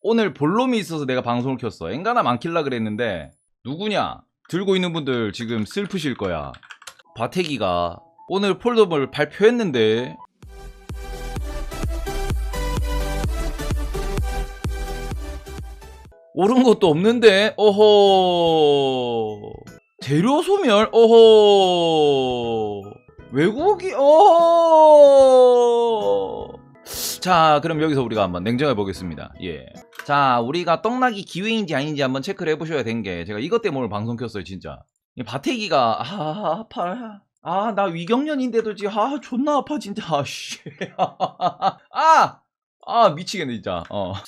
오늘 볼놈이 있어서 내가 방송을 켰어. 엔간하면 안 킬라 그랬는데 누구냐? 들고 있는 분들 지금 슬프실 거야. 바태기가 오늘 폴더블 발표했는데 옳은 것도 없는데 어허 재료 소멸 어허 외국이 어허. 자, 그럼 여기서 우리가 한번 냉정해 보겠습니다. 예. 자, 우리가 떡락이 기회인지 아닌지 한번 체크를 해보셔야 된 게, 제가 이것 때문에 오늘 방송 켰어요, 진짜. 이 바태기가, 아파. 나 위경련인데도 지금, 존나 아파, 진짜. 씨. 미치겠네, 진짜.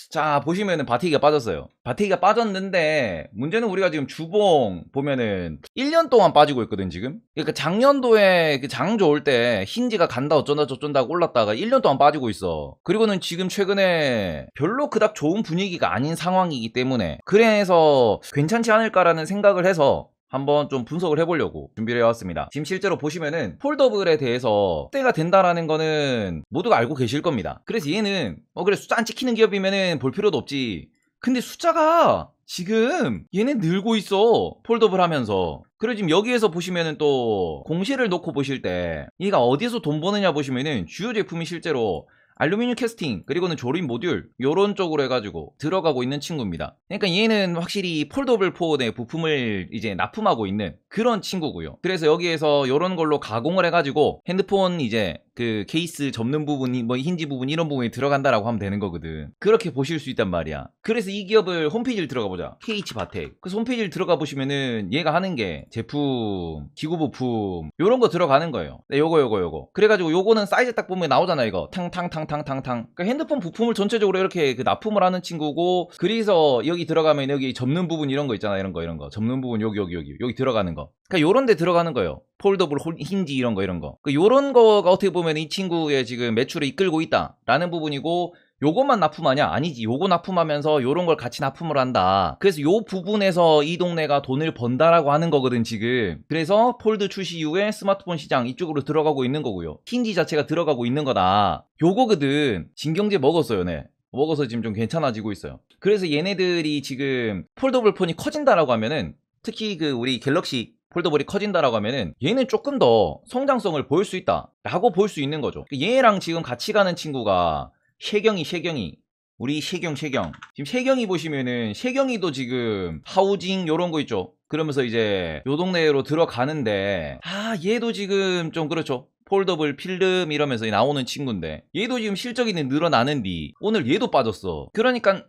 자, 보시면은 바태기가 빠졌어요. 바태기가 빠졌는데, 문제는 우리가 지금 주봉 보면은 1년 동안 빠지고 있거든, 지금. 그러니까 작년도에 그 장 좋을 때 힌지가 간다 어쩐다 저쩐다고 올랐다가 1년 동안 빠지고 있어. 그리고는 지금 최근에 별로 그닥 좋은 분위기가 아닌 상황이기 때문에, 그래서 괜찮지 않을까라는 생각을 해서 한번 좀 분석을 해보려고 준비를 해왔습니다. 지금 실제로 보시면은 폴더블에 대해서 때가 된다라는 거는 모두가 알고 계실 겁니다. 그래서 얘는 그래 숫자 안 찍히는 기업이면은 볼 필요도 없지. 근데 숫자가 지금 얘네 늘고 있어. 폴더블 하면서. 그리고 지금 여기에서 보시면은 또 공시를 놓고 보실 때 얘가 어디서 돈 버느냐 보시면은 주요 제품이 실제로 알루미늄 캐스팅 그리고는 조립 모듈 요런 쪽으로 해가지고 들어가고 있는 친구입니다. 그러니까 얘는 확실히 폴더블 폰의 부품을 이제 납품하고 있는 그런 친구고요. 그래서 여기에서 요런 걸로 가공을 해가지고 핸드폰 이제 그 케이스 접는 부분이 뭐 힌지 부분 이런 부분이 들어간다라고 하면 되는 거거든. 그렇게 보실 수 있단 말이야. 그래서 이 기업을 홈페이지를 들어가 보자. KH바텍. 그래서 홈페이지를 들어가 보시면은 얘가 하는 게 제품, 기구 부품 요런 거 들어가는 거예요. 네, 요거. 그래가지고 요거는 사이즈 딱 보면 나오잖아 이거. 탕탕탕탕탕탕. 그러니까 핸드폰 부품을 전체적으로 이렇게 그 납품을 하는 친구고, 그래서 여기 들어가면 여기 접는 부분 이런 거 있잖아 이런 거 접는 부분 여기 들어가는 거. 그러니까 요런 데 들어가는 거예요. 폴더블 힌지 이런 거 그러니까 요런 거가 어떻게 보면 이 친구의 지금 매출을 이끌고 있다라는 부분이고, 요것만 납품하냐? 아니지. 요거 납품하면서 요런 걸 같이 납품을 한다. 그래서 요 부분에서 이 동네가 돈을 번다라고 하는 거거든 지금. 그래서 폴드 출시 이후에 스마트폰 시장 이쪽으로 들어가고 있는 거고요. 힌지 자체가 들어가고 있는 거다. 요거거든. 진경제 먹었어요, 네. 먹어서 지금 좀 괜찮아지고 있어요. 그래서 얘네들이 지금 폴더블 폰이 커진다라고 하면은, 특히 그 우리 갤럭시 폴더블이 커진다라고 하면은 얘는 조금 더 성장성을 보일 수 있다 라고 볼 수 있는 거죠. 얘랑 지금 같이 가는 친구가 셰경이 우리 셰경 지금 셰경이 보시면은 셰경이도 지금 하우징 요런 거 있죠. 그러면서 이제 요 동네로 들어가는데 얘도 지금 좀 그렇죠. 폴더블 필름 이러면서 나오는 친구인데 얘도 지금 실적이 늘어나는데 오늘 얘도 빠졌어. 그러니까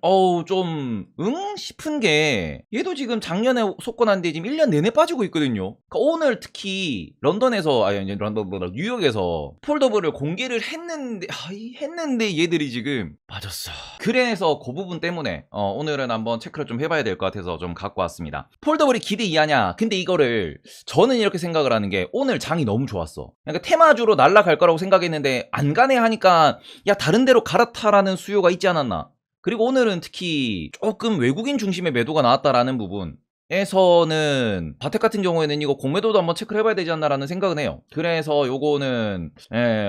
좀 싶은 게 얘도 지금 작년에 속건한 데 지금 1년 내내 빠지고 있거든요. 그러니까 오늘 특히 런던에서 뉴욕에서 폴더블을 공개를 했는데 얘들이 지금 빠졌어. 그래서 그 부분 때문에 오늘은 한번 체크를 좀 해봐야 될 것 같아서 좀 갖고 왔습니다. 폴더블이 기대 이하냐? 근데 이거를 저는 이렇게 생각을 하는 게, 오늘 장이 너무 좋았어. 그러니까 테마주로 날아갈 거라고 생각했는데 안 가네 하니까 야 다른 데로 갈아타라는 수요가 있지 않았나. 그리고 오늘은 특히 조금 외국인 중심의 매도가 나왔다라는 부분에서는 바텍 같은 경우에는 이거 공매도도 한번 체크를 해봐야 되지 않나라는 생각은 해요. 그래서 요거는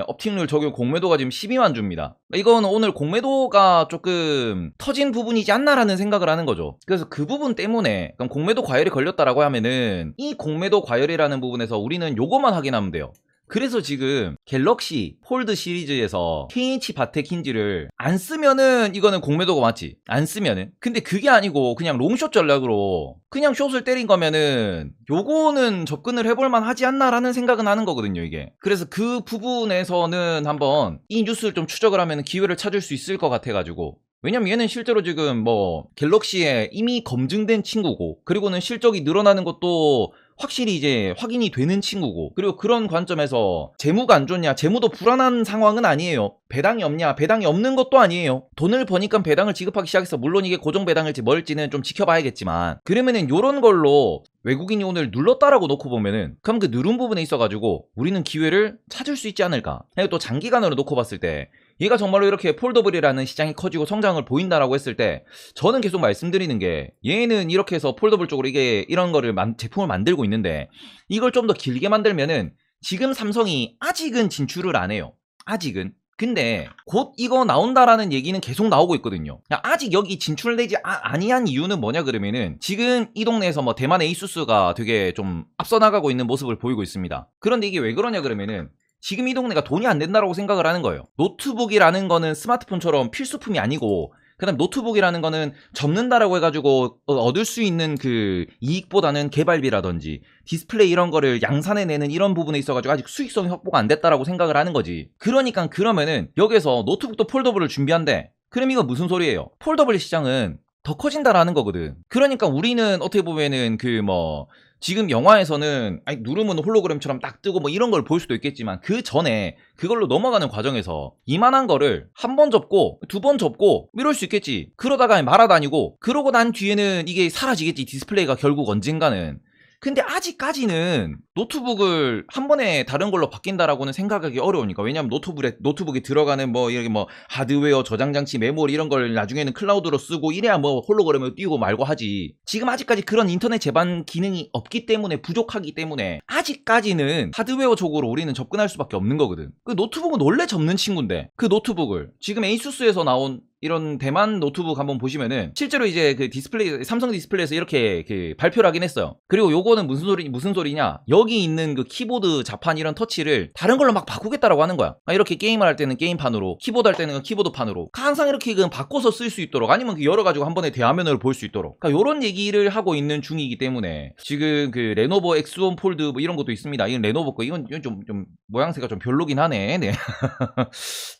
업팅률 적용 공매도가 지금 12만 주입니다. 이거는 오늘 공매도가 조금 터진 부분이지 않나라는 생각을 하는 거죠. 그래서 그 부분 때문에 그럼 공매도 과열이 걸렸다라고 하면은 이 공매도 과열이라는 부분에서 우리는 요거만 확인하면 돼요. 그래서 지금 갤럭시 폴드 시리즈에서 KH 바텍 힌지를 안 쓰면은 이거는 공매도가 맞지? 안 쓰면은. 근데 그게 아니고 그냥 롱숏 전략으로 그냥 숏을 때린 거면은 요거는 접근을 해볼만 하지 않나라는 생각은 하는 거거든요 이게. 그래서 그 부분에서는 한번 이 뉴스를 좀 추적을 하면 기회를 찾을 수 있을 것 같아가지고. 왜냐면 얘는 실제로 지금 뭐 갤럭시에 이미 검증된 친구고, 그리고는 실적이 늘어나는 것도 확실히 이제 확인이 되는 친구고, 그리고 그런 관점에서 재무가 안 좋냐? 재무도 불안한 상황은 아니에요. 배당이 없냐? 배당이 없는 것도 아니에요. 돈을 버니까 배당을 지급하기 시작해서, 물론 이게 고정 배당일지 뭘지는 좀 지켜봐야겠지만, 그러면은 요런 걸로 외국인이 오늘 눌렀다라고 놓고 보면은, 그럼 그 누른 부분에 있어가지고 우리는 기회를 찾을 수 있지 않을까. 그리고 또 장기간으로 놓고 봤을 때 얘가 정말로 이렇게 폴더블이라는 시장이 커지고 성장을 보인다라고 했을 때, 저는 계속 말씀드리는 게, 얘는 이렇게 해서 폴더블 쪽으로 이게 이런 거를 제품을 만들고 있는데, 이걸 좀 더 길게 만들면은 지금 삼성이 아직은 진출을 안 해요. 아직은. 근데 곧 이거 나온다라는 얘기는 계속 나오고 있거든요. 아직 여기 진출되지 아니한 이유는 뭐냐 그러면은 지금 이 동네에서 뭐 대만 에이수스가 되게 좀 앞서 나가고 있는 모습을 보이고 있습니다. 그런데 이게 왜 그러냐 그러면은 지금 이 동네가 돈이 안 된다라고 생각을 하는 거예요. 노트북이라는 거는 스마트폰처럼 필수품이 아니고, 그 다음 노트북이라는 거는 접는다라고 해가지고 얻을 수 있는 그 이익보다는 개발비라든지 디스플레이 이런 거를 양산해내는 이런 부분에 있어가지고 아직 수익성이 확보가 안 됐다라고 생각을 하는 거지. 그러니까 그러면은 여기서 노트북도 폴더블을 준비한대. 그럼 이거 무슨 소리예요? 폴더블 시장은 더 커진다라는 거거든. 그러니까 우리는 어떻게 보면은 그 뭐 지금 영화에서는 아니 누르면 홀로그램처럼 딱 뜨고 뭐 이런 걸 볼 수도 있겠지만 그 전에 그걸로 넘어가는 과정에서 이만한 거를 한 번 접고 두 번 접고 이럴 수 있겠지. 그러다가 말아다니고 그러고 난 뒤에는 이게 사라지겠지. 디스플레이가 결국 언젠가는. 근데 아직까지는 노트북을 한 번에 다른 걸로 바뀐다라고는 생각하기 어려우니까. 왜냐면 노트북에 들어가는 뭐 이렇게 뭐 하드웨어, 저장장치, 메모리 이런 걸 나중에는 클라우드로 쓰고 이래야 뭐 홀로그램을 띄우고 말고 하지. 지금 아직까지 그런 인터넷 제반 기능이 없기 때문에, 부족하기 때문에 아직까지는 하드웨어 쪽으로 우리는 접근할 수밖에 없는 거거든. 그 노트북은 원래 접는 친구인데 그 노트북을 지금 에이수스에서 나온 이런 대만 노트북 한번 보시면은 실제로 이제 그 디스플레이, 삼성 디스플레이에서 이렇게 그 발표를 하긴 했어요. 그리고 요거는 무슨 소리냐, 여기 있는 그 키보드 자판 이런 터치를 다른 걸로 막 바꾸겠다라고 하는 거야. 이렇게 게임을 할 때는 게임판으로, 키보드 할 때는 키보드판으로 항상 이렇게 그냥 바꿔서 쓸 수 있도록, 아니면 그 열어가지고 한 번에 대화면으로 볼 수 있도록, 그러니까 요런 얘기를 하고 있는 중이기 때문에 지금 그 레노버 X1 폴드 뭐 이런 것도 있습니다. 이건 레노버 거. 이건 좀 모양새가 좀 별로긴 하네. 네.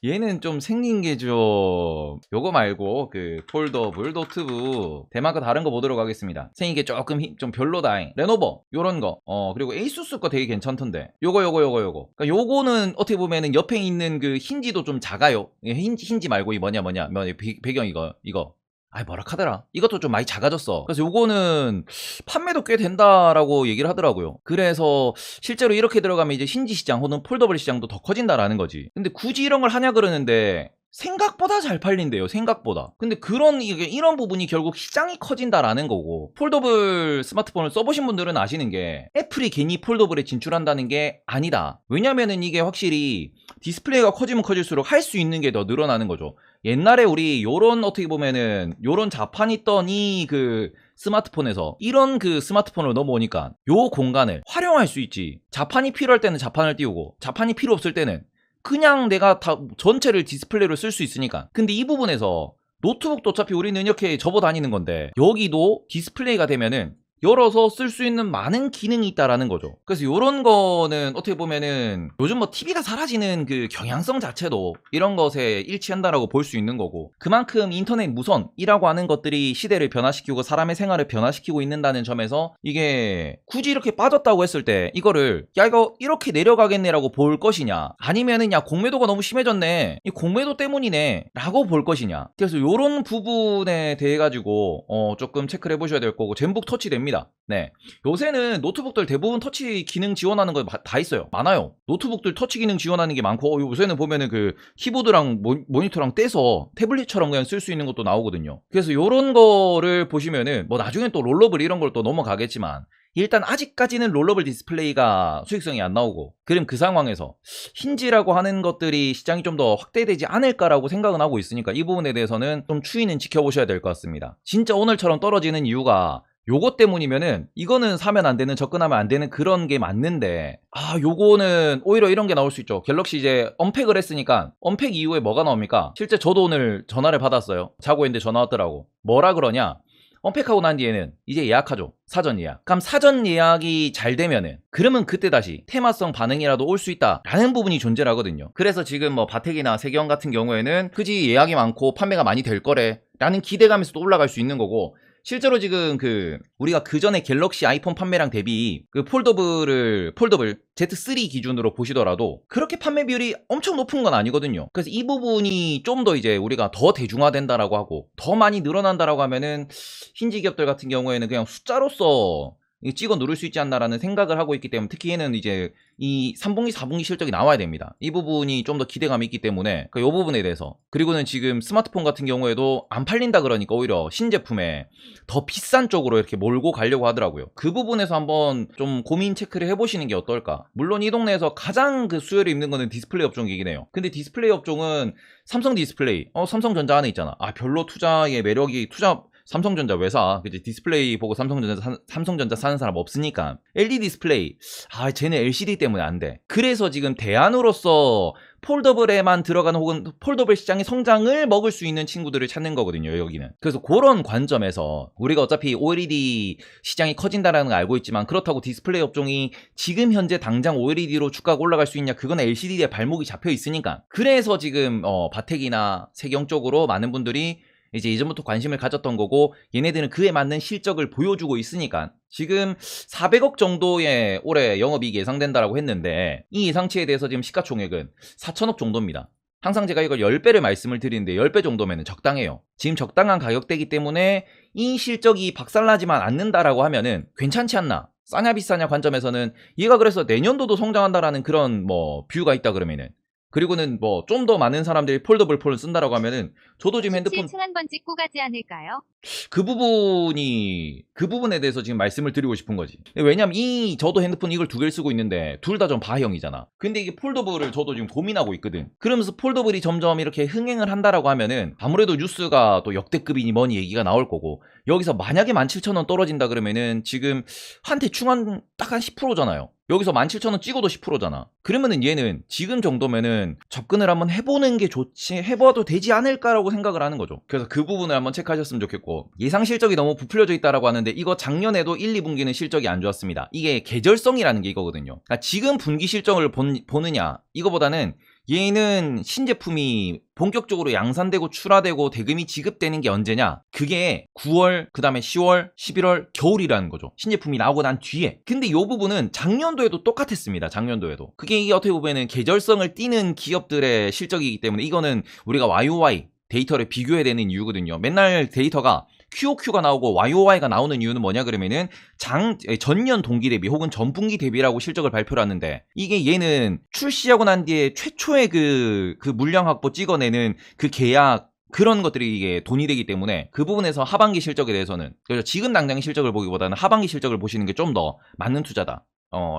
얘는 좀 생긴 게 좀, 요거 말고 그 폴더블 노트북 대만 거 다른 거 보도록 하겠습니다. 생긴 게 조금 좀 별로다. 레노버 요런 거. 그리고 에이수스 거 되게 괜찮던데. 요거. 그러니까 요거는 어떻게 보면은 옆에 있는 그 힌지도 좀 작아요. 힌지 말고 이 뭐냐 배경 이거. 뭐라 카더라. 이것도 좀 많이 작아졌어. 그래서 요거는 판매도 꽤 된다라고 얘기를 하더라고요. 그래서 실제로 이렇게 들어가면 이제 힌지 시장 혹은 폴더블 시장도 더 커진다라는 거지. 근데 굳이 이런 걸 하냐 그러는데 생각보다 잘 팔린대요. 생각보다. 근데 이런 부분이 결국 시장이 커진다라는 거고, 폴더블 스마트폰을 써보신 분들은 아시는 게 애플이 괜히 폴더블에 진출한다는 게 아니다. 왜냐면은 이게 확실히 디스플레이가 커지면 커질수록 할 수 있는 게 더 늘어나는 거죠. 옛날에 우리 요런 어떻게 보면은 요런 자판 있던 이 그 스마트폰에서 이런 그 스마트폰으로 넘어오니까 요 공간을 활용할 수 있지. 자판이 필요할 때는 자판을 띄우고, 자판이 필요 없을 때는 그냥 내가 다 전체를 디스플레이로 쓸 수 있으니까. 근데 이 부분에서 노트북도 어차피 우리는 이렇게 접어 다니는 건데 여기도 디스플레이가 되면은 열어서 쓸 수 있는 많은 기능이 있다라는 거죠. 그래서 이런 거는 어떻게 보면은 요즘 뭐 TV가 사라지는 그 경향성 자체도 이런 것에 일치한다라고 볼 수 있는 거고, 그만큼 인터넷 무선이라고 하는 것들이 시대를 변화시키고 사람의 생활을 변화시키고 있는다는 점에서 이게 굳이 이렇게 빠졌다고 했을 때 이거를 야 이거 이렇게 내려가겠네라고 볼 것이냐, 아니면은 야 공매도가 너무 심해졌네, 이 공매도 때문이네 라고 볼 것이냐. 그래서 이런 부분에 대해 가지고 조금 체크를 해보셔야 될 거고, 젠북 터치 됩니다. 네, 요새는 노트북들 대부분 터치 기능 지원하는 거 다 있어요. 많아요. 노트북들 터치 기능 지원하는 게 많고, 요새는 보면은 그 키보드랑 모니터랑 떼서 태블릿처럼 그냥 쓸 수 있는 것도 나오거든요. 그래서 요런 거를 보시면은 뭐 나중엔 또 롤러블 이런 걸 또 넘어가겠지만, 일단 아직까지는 롤러블 디스플레이가 수익성이 안 나오고, 그럼 그 상황에서 힌지라고 하는 것들이 시장이 좀 더 확대되지 않을까라고 생각은 하고 있으니까 이 부분에 대해서는 좀 추이는 지켜보셔야 될 것 같습니다. 진짜 오늘처럼 떨어지는 이유가 요것 때문이면은 이거는 사면 안 되는, 접근하면 안 되는 그런 게 맞는데, 요거는 오히려 이런 게 나올 수 있죠. 갤럭시 이제 언팩을 했으니까, 언팩 이후에 뭐가 나옵니까? 실제 저도 오늘 전화를 받았어요. 자고 있는데 전화 왔더라고. 뭐라 그러냐, 언팩하고 난 뒤에는 이제 예약하죠. 사전 예약. 그럼 사전 예약이 잘 되면은 그러면 그때 다시 테마성 반응이라도 올 수 있다라는 부분이 존재를 하거든요. 그래서 지금 뭐 바텍이나 세경 같은 경우에는 그지 예약이 많고 판매가 많이 될 거래 라는 기대감에서 또 올라갈 수 있는 거고, 실제로 지금 우리가 그 전에 갤럭시 아이폰 판매량 대비 그 폴더블 Z3 기준으로 보시더라도 그렇게 판매 비율이 엄청 높은 건 아니거든요. 그래서 이 부분이 좀 더 이제 우리가 더 대중화된다라고 하고 더 많이 늘어난다라고 하면은 힌지 기업들 같은 경우에는 그냥 숫자로서 찍어 누를 수 있지 않나라는 생각을 하고 있기 때문에, 특히 얘는 이제 이 3분기 4분기 실적이 나와야 됩니다. 이 부분이 좀 더 기대감이 있기 때문에 이 부분에 대해서, 그리고는 지금 스마트폰 같은 경우에도 안 팔린다 그러니까 오히려 신제품에 더 비싼 쪽으로 이렇게 몰고 가려고 하더라고요. 그 부분에서 한번 좀 고민 체크를 해보시는 게 어떨까. 물론 이 동네에서 가장 그 수요를 입는 거는 디스플레이 업종이긴 해요. 근데 디스플레이 업종은 삼성 디스플레이, 삼성전자 안에 있잖아. 별로 투자의 매력이, 삼성전자 왜 사? 그치? 디스플레이 보고 삼성전자 사는 사람 없으니까. LED 디스플레이, 쟤네 LCD 때문에 안 돼. 그래서 지금 대안으로서 폴더블에만 들어가는, 혹은 폴더블 시장의 성장을 먹을 수 있는 친구들을 찾는 거거든요, 여기는. 그래서 그런 관점에서 우리가 어차피 OLED 시장이 커진다라는 걸 알고 있지만, 그렇다고 디스플레이 업종이 지금 현재 당장 OLED로 주가가 올라갈 수 있냐? 그건 LCD에 발목이 잡혀 있으니까. 그래서 지금 바텍이나 세경 쪽으로 많은 분들이 이제 이전부터 관심을 가졌던 거고, 얘네들은 그에 맞는 실적을 보여주고 있으니까 지금 400억 정도의 올해 영업이익이 예상된다라고 했는데, 이 예상치에 대해서 지금 시가총액은 4천억 정도입니다. 항상 제가 이걸 10배를 말씀을 드리는데 10배 정도면 적당해요. 지금 적당한 가격대이기 때문에 이 실적이 박살나지만 않는다라고 하면은 괜찮지 않나? 싸냐 비싸냐 관점에서는 얘가 그래서 내년도도 성장한다라는 그런 뷰가 있다 그러면은, 그리고는 좀 더 많은 사람들이 폴더블 폰을 쓴다라고 하면은, 저도 지금 핸드폰 17층 한번 찍고 가지 않을까요? 그 부분에 대해서 지금 말씀을 드리고 싶은 거지. 왜냐면 저도 핸드폰 이걸 두 개를 쓰고 있는데 둘 다 좀 바형이잖아. 근데 이게 폴더블을 저도 지금 고민하고 있거든. 그러면서 폴더블이 점점 이렇게 흥행을 한다라고 하면은 아무래도 뉴스가 또 역대급이니 뭐니 얘기가 나올 거고, 여기서 만약에 17,000원 떨어진다 그러면은 지금 한 대충 딱 한 10%잖아요. 여기서 17,000원 찍어도 10%잖아. 그러면은 얘는 지금 정도면은 접근을 한번 해보는 게 좋지, 해봐도 되지 않을까라고 생각을 하는 거죠. 그래서 그 부분을 한번 체크하셨으면 좋겠고, 예상 실적이 너무 부풀려져 있다라고 하는데, 이거 작년에도 1, 2분기는 실적이 안 좋았습니다. 이게 계절성이라는 게 이거거든요. 그러니까 지금 분기 실적을 보느냐, 이거보다는 얘는 신제품이 본격적으로 양산되고 출하되고 대금이 지급되는 게 언제냐? 그게 9월, 그 다음에 10월, 11월, 겨울이라는 거죠. 신제품이 나오고 난 뒤에. 근데 이 부분은 작년도에도 똑같았습니다. 작년도에도. 그게 이게 어떻게 보면은 계절성을 띠는 기업들의 실적이기 때문에, 이거는 우리가 YOY 데이터를 비교해야 되는 이유거든요. 맨날 데이터가 QOQ가 나오고 YOY가 나오는 이유는 뭐냐 그러면은 전년 동기 대비 혹은 전분기 대비라고 실적을 발표를 하는데, 이게 얘는 출시하고 난 뒤에 최초의 그 물량 확보 찍어내는 그 계약, 그런 것들이 이게 돈이 되기 때문에, 그 부분에서 하반기 실적에 대해서는, 그래서 지금 당장의 실적을 보기보다는 하반기 실적을 보시는 게 좀 더 맞는 투자다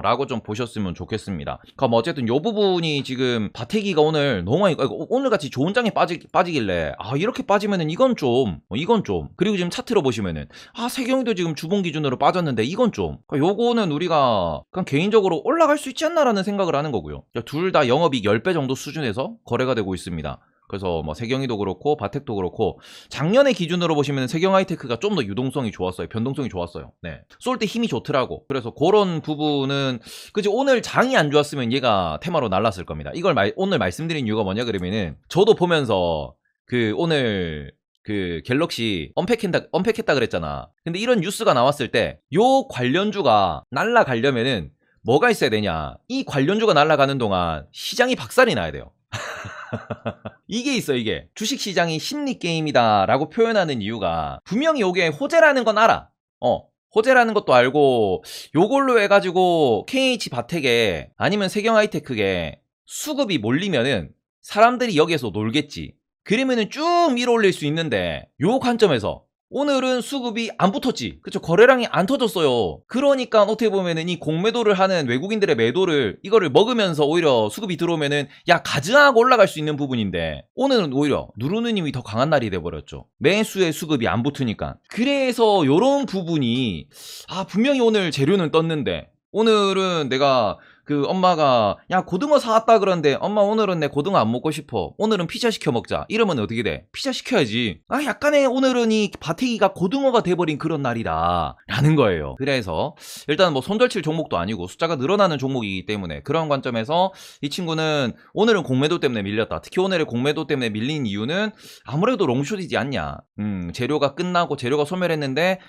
라고 좀 보셨으면 좋겠습니다. 그럼 어쨌든 요 부분이 지금 바태기가 오늘 너무 많이, 오늘 같이 좋은 장에 빠지길래, 이렇게 빠지면은 이건 좀 그리고 지금 차트로 보시면은 세경이도 지금 주봉 기준으로 빠졌는데 이건 좀, 요거는 우리가 그냥 개인적으로 올라갈 수 있지 않나라는 생각을 하는 거고요. 둘 다 영업이익 10배 정도 수준에서 거래가 되고 있습니다. 그래서 세경이도 그렇고 바텍도 그렇고, 작년의 기준으로 보시면 세경 하이테크가 좀 더 유동성이 좋았어요. 변동성이 좋았어요. 네. 쏠 때 힘이 좋더라고. 그래서 그런 부분은, 그치, 오늘 장이 안 좋았으면 얘가 테마로 날랐을 겁니다. 이걸 오늘 말씀드린 이유가 뭐냐 그러면은, 저도 보면서 오늘 갤럭시 언팩했다 그랬잖아. 근데 이런 뉴스가 나왔을 때 요 관련주가 날라가려면은 뭐가 있어야 되냐? 이 관련주가 날아가는 동안 시장이 박살이 나야 돼요. 이게 있어. 이게 주식시장이 심리게임이다 라고 표현하는 이유가, 분명히 요게 호재라는 건 알아. 호재라는 것도 알고, 요걸로 해가지고 KH 바텍에 아니면 세경 하이테크에 수급이 몰리면은 사람들이 여기에서 놀겠지. 그러면은 쭉 밀어 올릴 수 있는데, 요 관점에서 오늘은 수급이 안 붙었지. 그쵸? 거래량이 안 터졌어요. 그러니까 어떻게 보면은 이 공매도를 하는 외국인들의 매도를, 이거를 먹으면서 오히려 수급이 들어오면은 가즈하고 올라갈 수 있는 부분인데, 오늘은 오히려 누르는 힘이 더 강한 날이 돼버렸죠. 매수의 수급이 안 붙으니까. 그래서 요런 부분이, 분명히 오늘 재료는 떴는데, 오늘은 내가 엄마가 고등어 사왔다 그러는데, 엄마 오늘은 내 고등어 안 먹고 싶어, 오늘은 피자 시켜 먹자, 이러면 어떻게 돼? 피자 시켜야지. 약간의 오늘은 이 바태기가 고등어가 돼버린 그런 날이다 라는 거예요. 그래서 일단 손절칠 종목도 아니고 숫자가 늘어나는 종목이기 때문에, 그런 관점에서 이 친구는 오늘은 공매도 때문에 밀렸다. 특히 오늘의 공매도 때문에 밀린 이유는 아무래도 롱숏이지 않냐. 재료가 끝나고 재료가 소멸했는데,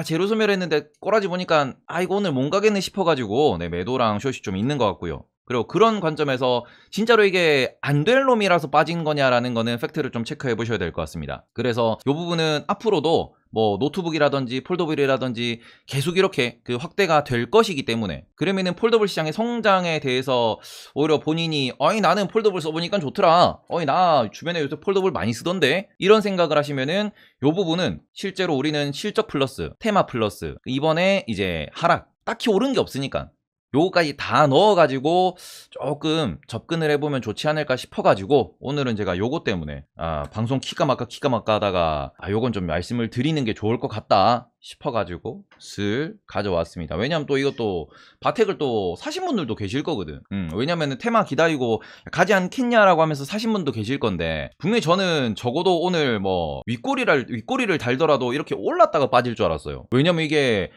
재료 소멸했는데 꼬라지 보니까 이거 오늘 못 가겠네 싶어가지고 매도랑 숏이 좀 있는 것 같고요. 그리고 그런 관점에서 진짜로 이게 안 될 놈이라서 빠진 거냐라는 거는 팩트를 좀 체크해 보셔야 될 것 같습니다. 그래서 이 부분은 앞으로도 뭐 노트북이라든지 폴더블이라든지 계속 이렇게 그 확대가 될 것이기 때문에, 그러면은 폴더블 시장의 성장에 대해서 오히려 본인이 어이 나는 폴더블 써보니까 좋더라, 어이 나 주변에 요새 폴더블 많이 쓰던데, 이런 생각을 하시면은 요 부분은 실제로 우리는 실적 플러스, 테마 플러스, 이번에 이제 하락, 딱히 오른 게 없으니까 요거까지 다 넣어가지고 조금 접근을 해보면 좋지 않을까 싶어가지고, 오늘은 제가 요거 때문에 방송 키가 막까 하다가 요건 좀 말씀을 드리는 게 좋을 것 같다 싶어가지고 슬 가져왔습니다. 왜냐면 또 이것도 바텍을 또 사신 분들도 계실 거거든. 왜냐면은 테마 기다리고 가지 않겠냐라고 하면서 사신 분도 계실 건데, 분명히 저는 적어도 오늘 뭐 윗꼬리를 달더라도 이렇게 올랐다가 빠질 줄 알았어요. 왜냐면 이게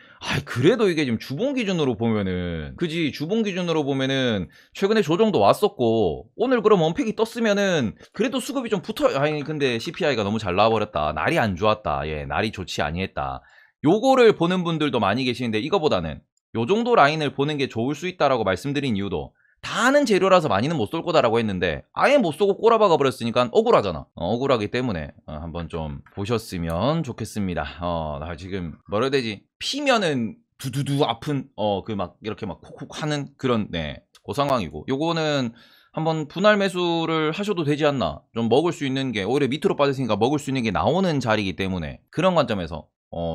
그래도 이게 지금 주봉 기준으로 보면은, 그지, 주봉 기준으로 보면은 최근에 조정도 왔었고, 오늘 그럼 원팩이 떴으면은 그래도 수급이 좀 근데 CPI가 너무 잘 나와버렸다, 날이 안 좋았다, 날이 좋지 아니했다, 요거를 보는 분들도 많이 계시는데, 이거보다는 요 정도 라인을 보는 게 좋을 수 있다라고 말씀드린 이유도, 다 아는 재료라서 많이는 못 쏠 거다라고 했는데 아예 못 쏘고 꼬라박아 버렸으니까 억울하잖아. 억울하기 때문에 한번 좀 보셨으면 좋겠습니다. 나 지금 뭐라 해야 되지, 피면은 두두두 아픈 그 막 이렇게 막 콕콕 하는 그런 그 상황이고, 요거는 한번 분할 매수를 하셔도 되지 않나. 좀 먹을 수 있는 게, 오히려 밑으로 빠졌으니까 먹을 수 있는 게 나오는 자리이기 때문에, 그런 관점에서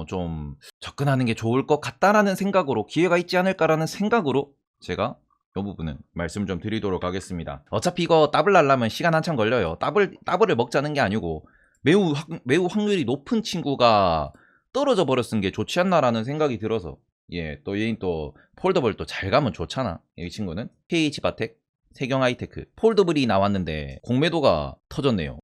좀 접근하는 게 좋을 것 같다라는 생각으로, 기회가 있지 않을까라는 생각으로 제가 이 부분은 말씀 좀 드리도록 하겠습니다. 어차피 이거 더블 날라면 시간 한참 걸려요. 더블을 먹자는 게 아니고, 매우 확률이 높은 친구가 떨어져 버렸은 게 좋지 않나라는 생각이 들어서, 또 얘는 또 폴더블 또 잘 가면 좋잖아. 이 친구는 KH바텍, 세경하이테크, 폴더블이 나왔는데 공매도가 터졌네요.